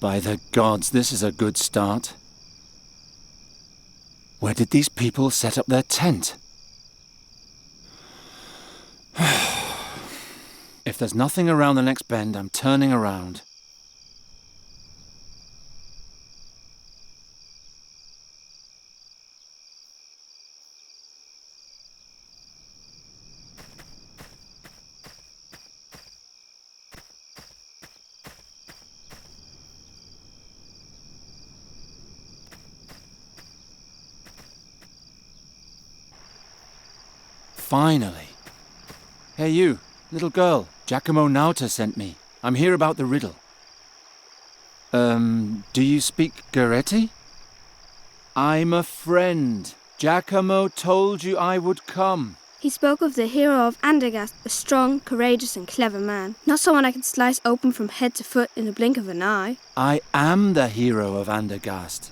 By the gods, this is a good start. Where did these people set up their tent? If there's nothing around the next bend, I'm turning around. Finally. Hey you, little girl. Giacomo Nauta sent me. I'm here about the riddle. Do you speak Goretti? I'm a friend. Giacomo told you I would come. He spoke of the hero of Andergast, a strong, courageous and clever man. Not someone I can slice open from head to foot in the blink of an eye. I am the hero of Andergast.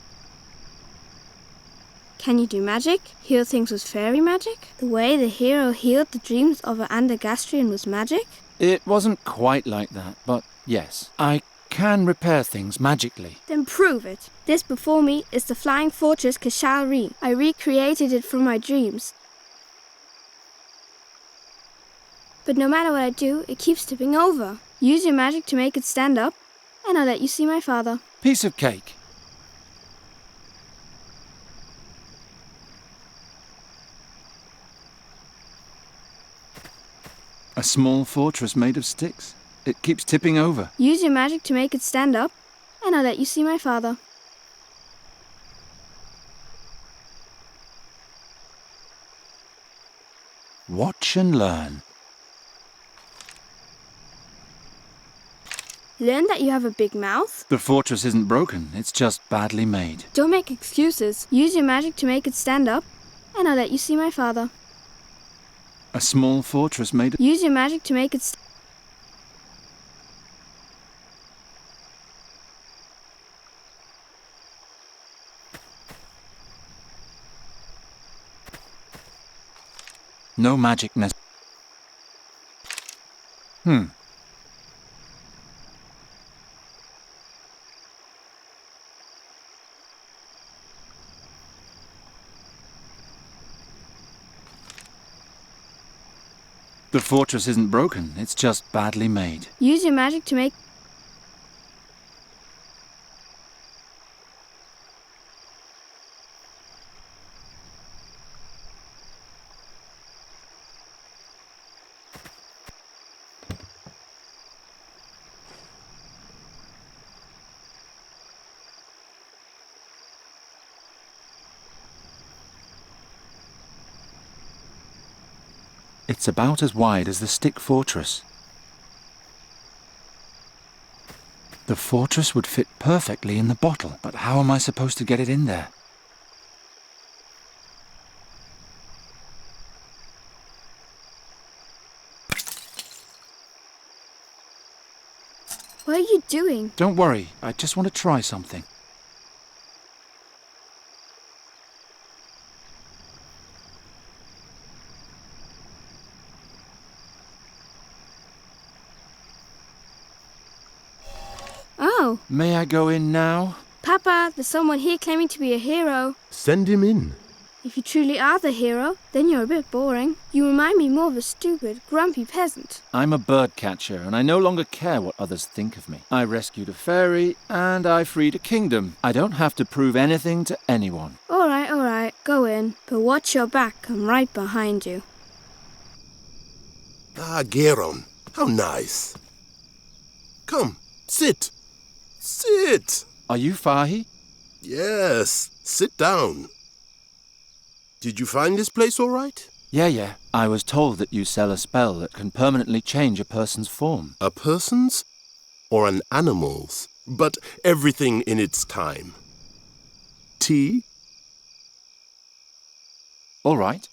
Can you do magic? Heal things with fairy magic? The way the hero healed the dreams of an Andergastrian was magic? It wasn't quite like that, but yes. I can repair things magically. Then prove it. This before me is the flying fortress Kashalri. I recreated it from my dreams. But no matter what I do, it keeps tipping over. Use your magic to make it stand up, and I'll let you see my father. Piece of cake. A small fortress made of sticks. It keeps tipping over. Use your magic to make it stand up, and I'll let you see my father. Watch and learn. Learn that you have a big mouth? The fortress isn't broken, it's just badly made. Don't make excuses. Use your magic to make it stand up, and I'll let you see my father. A small fortress made of... Use your magic to make it No magic necessary. The fortress isn't broken, it's just badly made. Use your magic to make... It's about as wide as the stick fortress. The fortress would fit perfectly in the bottle, but how am I supposed to get it in there? What are you doing? Don't worry, I just want to try something. Oh. May I go in now? Papa, there's someone here claiming to be a hero. Send him in. If you truly are the hero, then you're a bit boring. You remind me more of a stupid, grumpy peasant. I'm a bird catcher, and I no longer care what others think of me. I rescued a fairy, and I freed a kingdom. I don't have to prove anything to anyone. All right, go in. But watch your back, I'm right behind you. Ah, Gheron, how nice. Come, sit. Sit. Are you Fahie? Yes, sit down. Did you find this place all right? Yeah. I was told that you sell a spell that can permanently change a person's form. A person's or an animal's, but everything in its time. Tea? All right.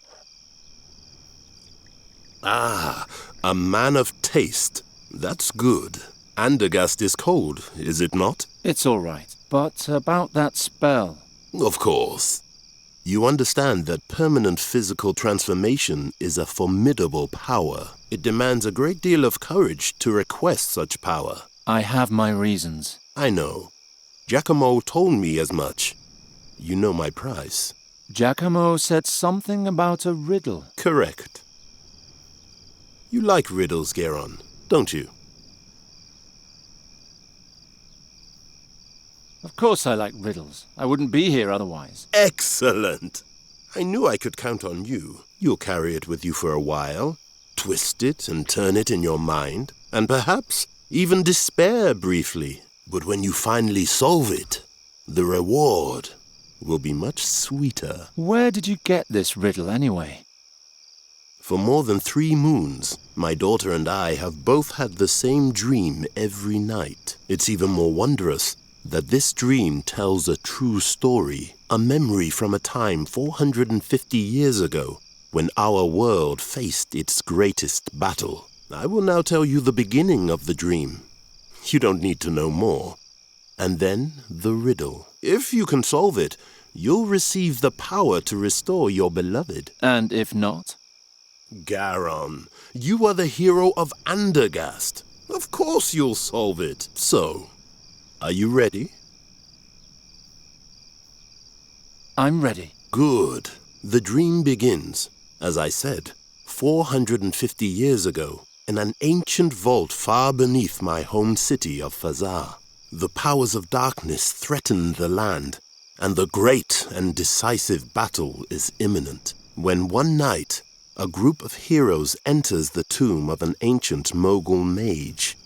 Ah, a man of taste. That's good. Andergast is cold, is it not? It's all right. But about that spell... Of course. You understand that permanent physical transformation is a formidable power. It demands a great deal of courage to request such power. I have my reasons. I know. Giacomo told me as much. You know my price. Giacomo said something about a riddle. Correct. You like riddles, Gheron, don't you? Of course I like riddles. I wouldn't be here otherwise. Excellent! I knew I could count on you. You'll carry it with you for a while, twist it and turn it in your mind, and perhaps even despair briefly. But when you finally solve it, the reward will be much sweeter. Where did you get this riddle anyway? For more than 3 moons, my daughter and I have both had the same dream every night. It's even more wondrous that this dream tells a true story, a memory from a time 450 years ago, when our world faced its greatest battle. I will now tell you the beginning of the dream. You don't need to know more. And then the riddle. If you can solve it, you'll receive the power to restore your beloved. And if not? Gheron, you are the hero of Andergast. Of course you'll solve it. So, are you ready? I'm ready. Good. The dream begins, as I said, 450 years ago, in an ancient vault far beneath my home city of Fazar. The powers of darkness threaten the land, and the great and decisive battle is imminent. When one night, a group of heroes enters the tomb of an ancient Mogul mage.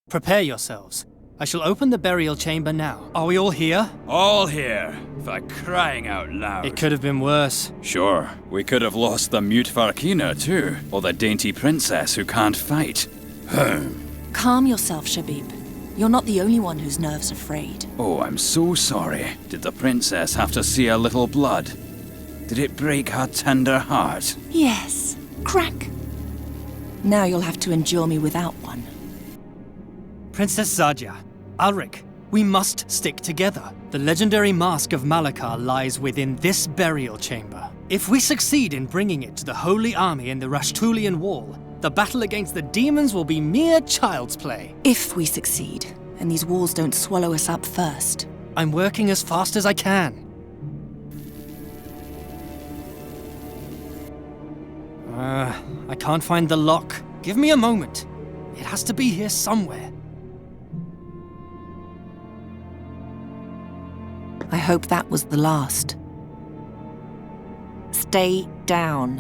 Prepare yourselves. I shall open the burial chamber now. Are we all here? All here, for crying out loud. It could have been worse. Sure, we could have lost the mute Farkina too, or the dainty princess who can't fight. Calm yourself, Shabib. You're not the only one whose nerves are frayed. Oh, I'm so sorry. Did the princess have to see a little blood? Did it break her tender heart? Yes. Crack. Now you'll have to endure me without one. Princess Sаджа, Alric, we must stick together. The legendary mask of Malakar lies within this burial chamber. If we succeed in bringing it to the Holy Army in the Rashtulian Wall, the battle against the demons will be mere child's play. If we succeed, and these walls don't swallow us up first. I'm working as fast as I can. I can't find the lock. Give me a moment. It has to be here somewhere. I hope that was the last. Stay down.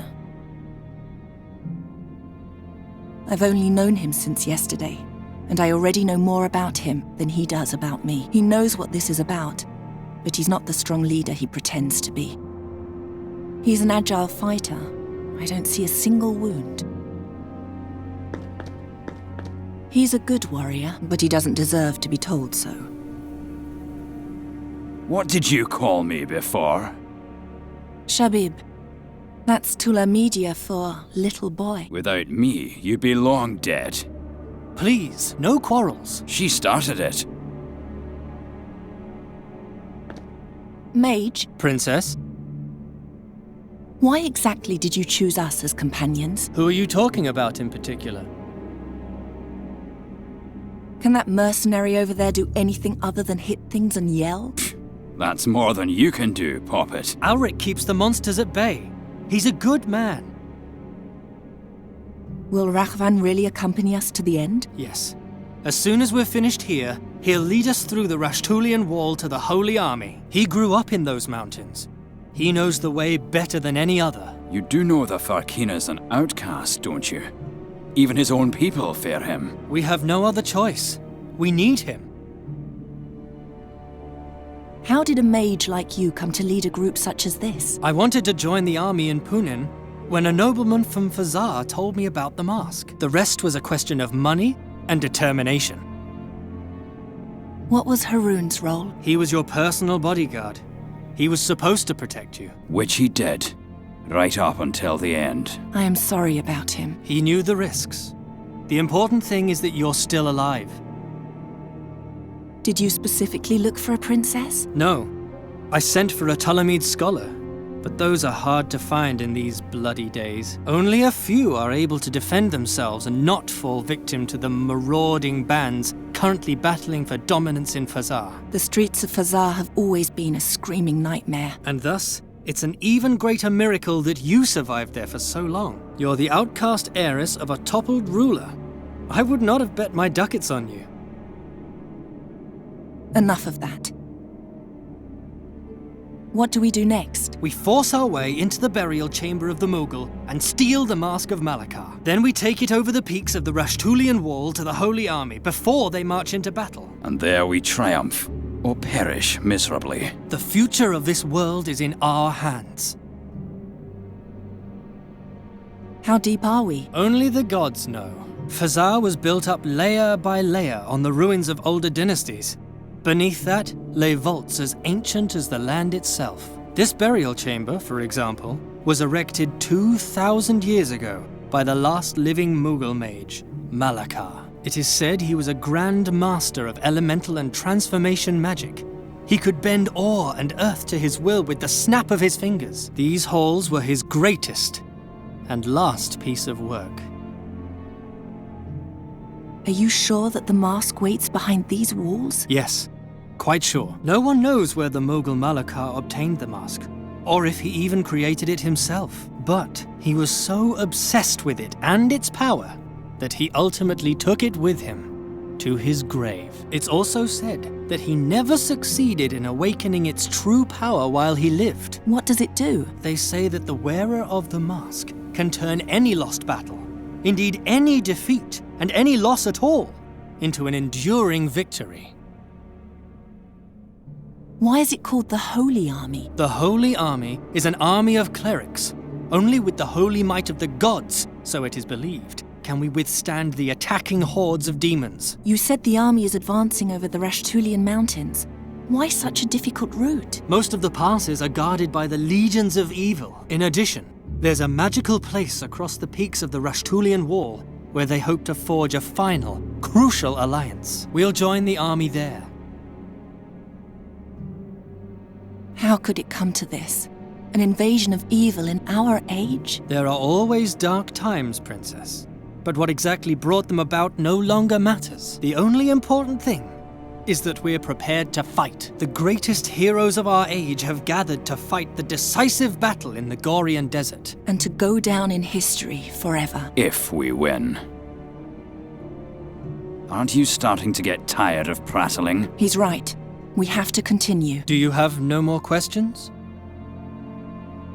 I've only known him since yesterday, and I already know more about him than he does about me. He knows what this is about, but he's not the strong leader he pretends to be. He's an agile fighter. I don't see a single wound. He's a good warrior, but he doesn't deserve to be told so. What did you call me before? Shabib. That's Tula Media for little boy. Without me, you'd be long dead. Please, no quarrels. She started it. Mage, Princess, why exactly did you choose us as companions? who are you talking about in particular? Can that mercenary over there do anything other than hit things and yell? That's more than you can do, Poppet. Alric keeps the monsters at bay. He's a good man. Will Rachvan really accompany us to the end? Yes. As soon as we're finished here, he'll lead us through the Rashtulian Wall to the Holy Army. He grew up in those mountains. He knows the way better than any other. You do know that Farkina's an outcast, don't you? Even his own people fear him. We have no other choice. We need him. How did a mage like you come to lead a group such as this? I wanted to join the army in Punin when a nobleman from Fazar told me about the mask. The rest was a question of money and determination. What was Haroon's role? He was your personal bodyguard. He was supposed to protect you. Which he did. Right up until the end. I am sorry about him. He knew the risks. The important thing is that you're still alive. Did you specifically look for a princess? No. I sent for a Ptolemid scholar, but those are hard to find in these bloody days. Only a few are able to defend themselves and not fall victim to the marauding bands currently battling for dominance in Fazar. The streets of Fazar have always been a screaming nightmare. And thus, it's an even greater miracle that you survived there for so long. You're the outcast heiress of a toppled ruler. I would not have bet my ducats on you. Enough of that. What do we do next? We force our way into the burial chamber of the Mughal and steal the Mask of Malakar. Then we take it over the peaks of the Rashtulian Wall to the Holy Army before they march into battle. And there we triumph, or perish miserably. The future of this world is in our hands. How deep are we? Only the gods know. Fazar was built up layer by layer on the ruins of older dynasties. Beneath that lay vaults as ancient as the land itself. This burial chamber, for example, was erected 2,000 years ago by the last living Mughal mage, Malakar. It is said he was a grand master of elemental and transformation magic. He could bend ore and earth to his will with the snap of his fingers. These halls were his greatest and last piece of work. Are you sure that the mask waits behind these walls? Yes, quite sure. No one knows where the Mughal Malakar obtained the mask, or if he even created it himself. But he was so obsessed with it and its power that he ultimately took it with him to his grave. It's also said that he never succeeded in awakening its true power while he lived. What does it do? They say that the wearer of the mask can turn any lost battle, indeed any defeat and any loss at all, into an enduring victory. Why is it called the Holy Army? The Holy Army is an army of clerics. Only with the holy might of the gods, so it is believed, can we withstand the attacking hordes of demons. You said the army is advancing over the Rashtulian mountains. Why such a difficult route? Most of the passes are guarded by the legions of evil. In addition, there's a magical place across the peaks of the Rashtulian Wall where they hope to forge a final, crucial alliance. We'll join the army there. How could it come to this? An invasion of evil in our age? There are always dark times, Princess. But what exactly brought them about no longer matters. The only important thing is that we're prepared to fight. The greatest heroes of our age have gathered to fight the decisive battle in the Gorian desert. And to go down in history forever. If we win. Aren't you starting to get tired of prattling? He's right. We have to continue. Do you have no more questions?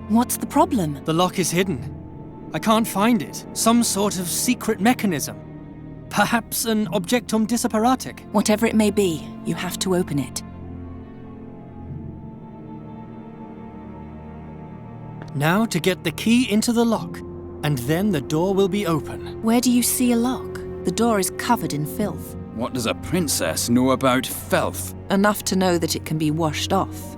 What's the problem? The lock is hidden. I can't find it. Some sort of secret mechanism. Perhaps an objectum disapparatic. Whatever it may be, you have to open it. Now to get the key into the lock, and then the door will be open. Where do you see a lock? The door is covered in filth. What does a princess know about filth? Enough to know that it can be washed off.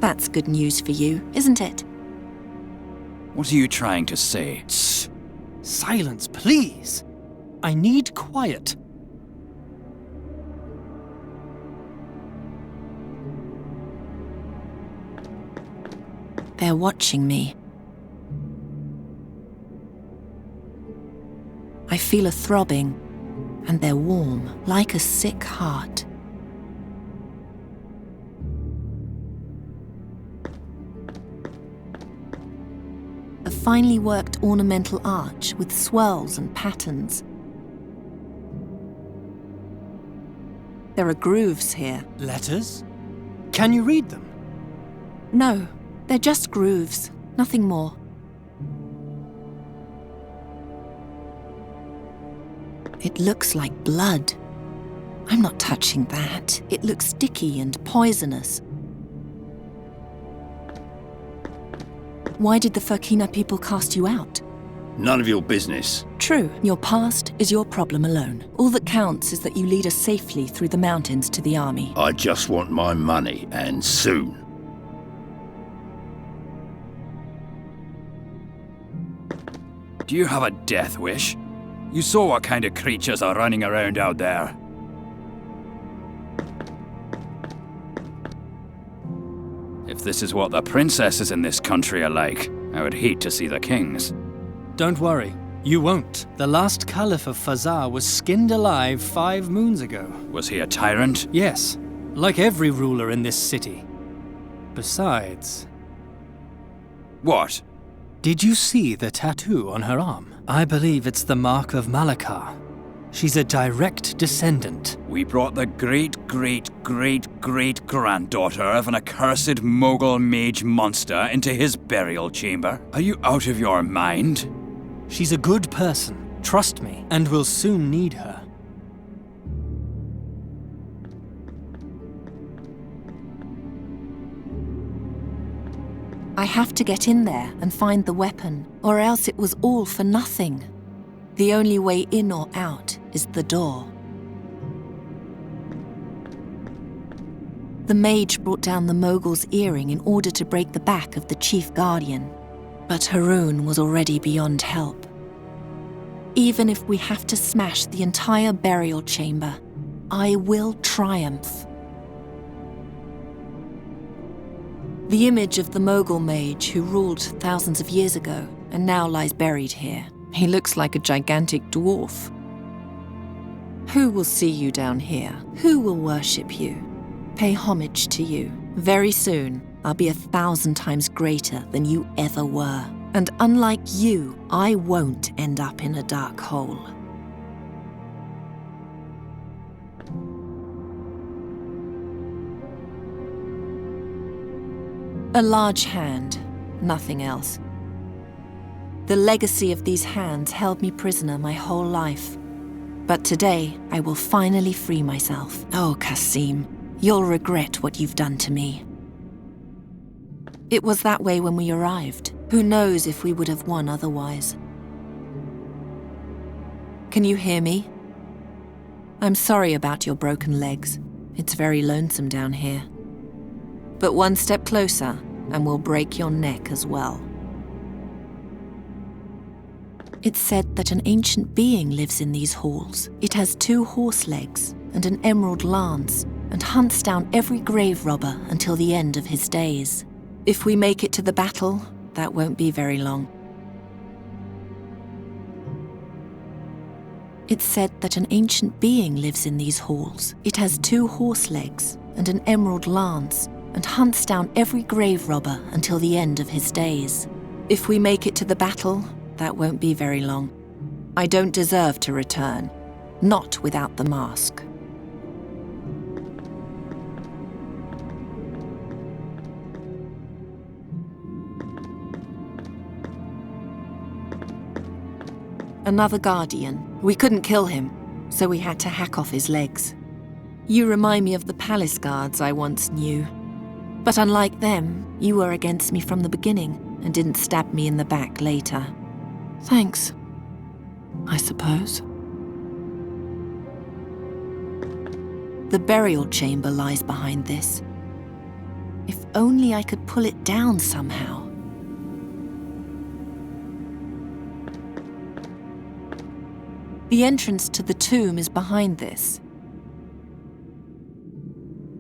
That's good news for you, isn't it? What are you trying to say? Shh. Silence, please. I need quiet. They're watching me. I feel a throbbing, and they're warm, like a sick heart. A finely worked ornamental arch with swirls and patterns. There are grooves here. Letters? Can you read them? No, they're just grooves, nothing more. It looks like blood. I'm not touching that. It looks sticky and poisonous. Why did the Fakina people cast you out? None of your business. True, your past is your problem alone. All that counts is that you lead us safely through the mountains to the army. I just want my money, and soon. Do you have a death wish? You saw what kind of creatures are running around out there. If this is what the princesses in this country are like, I would hate to see the kings. Don't worry, you won't. The last Caliph of Fazar was skinned alive 5 moons ago. Was he a tyrant? Yes, like every ruler in this city. Besides... What? Did you see the tattoo on her arm? I believe it's the mark of Malakar. She's a direct descendant. We brought the great-great-great-great-granddaughter of an accursed Mogul mage monster into his burial chamber. Are you out of your mind? She's a good person, trust me, and we'll soon need her. I have to get in there and find the weapon, or else it was all for nothing. The only way in or out is the door. The mage brought down the Mogul's earring in order to break the back of the chief guardian, but Haroun was already beyond help. Even if we have to smash the entire burial chamber, I will triumph. The image of the Mogul mage who ruled thousands of years ago and now lies buried here. He looks like a gigantic dwarf. Who will see you down here? Who will worship you? Pay homage to you? Very soon, I'll be 1,000 times greater than you ever were. And unlike you, I won't end up in a dark hole. A large hand, nothing else. The legacy of these hands held me prisoner my whole life. But today, I will finally free myself. Oh, Kasim, you'll regret what you've done to me. It was that way when we arrived. Who knows if we would have won otherwise? Can you hear me? I'm sorry about your broken legs. It's very lonesome down here. But one step closer, and we'll break your neck as well. It's said that an ancient being lives in these halls. It has 2 horse legs and an emerald lance, and hunts down every grave robber until the end of his days. If we make it to the battle, that won't be very long. It's said that an ancient being lives in these halls. It has 2 horse legs and an emerald lance, and hunts down every grave robber until the end of his days. If we make it to the battle, that won't be very long. I don't deserve to return, not without the mask. Another guardian. We couldn't kill him, so we had to hack off his legs. You remind me of the palace guards I once knew. But unlike them, you were against me from the beginning and didn't stab me in the back later. Thanks, I suppose. The burial chamber lies behind this. If only I could pull it down somehow. The entrance to the tomb is behind this.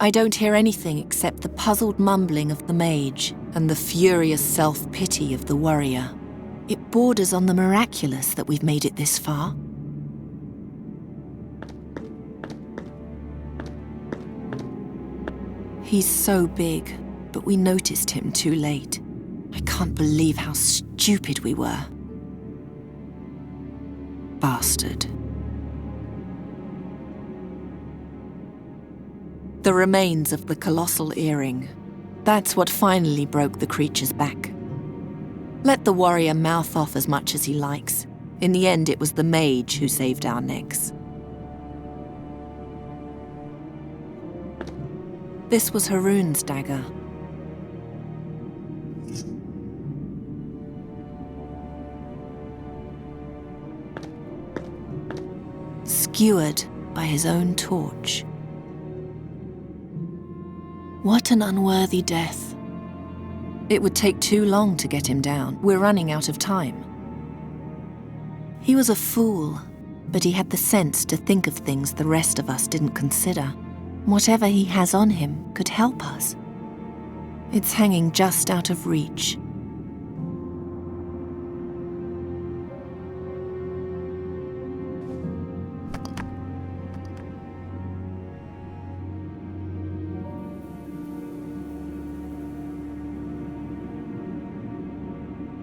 I don't hear anything except the puzzled mumbling of the mage and the furious self-pity of the warrior. It borders on the miraculous that we've made it this far. He's so big, but we noticed him too late. I can't believe how stupid we were. Bastard. The remains of the colossal earring. That's what finally broke the creature's back. Let the warrior mouth off as much as he likes. In the end, it was the mage who saved our necks. This was Haroon's dagger. Skewered by his own torch. What an unworthy death. It would take too long to get him down. We're running out of time. He was a fool, but he had the sense to think of things the rest of us didn't consider. Whatever he has on him could help us. It's hanging just out of reach.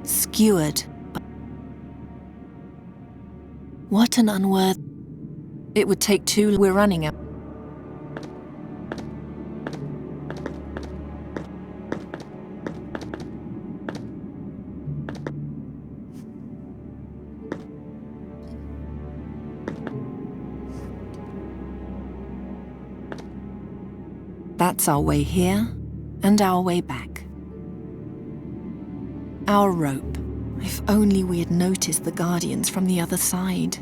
Skewered. What an unworthy... It would take too... We're running out. That's our way here and our way back. Our rope. If only we had noticed the Guardians from the other side.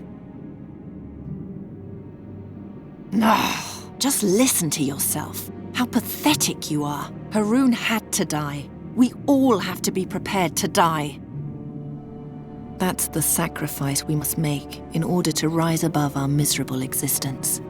Ah, just listen to yourself. How pathetic you are. Haroon had to die. We all have to be prepared to die. That's the sacrifice we must make in order to rise above our miserable existence.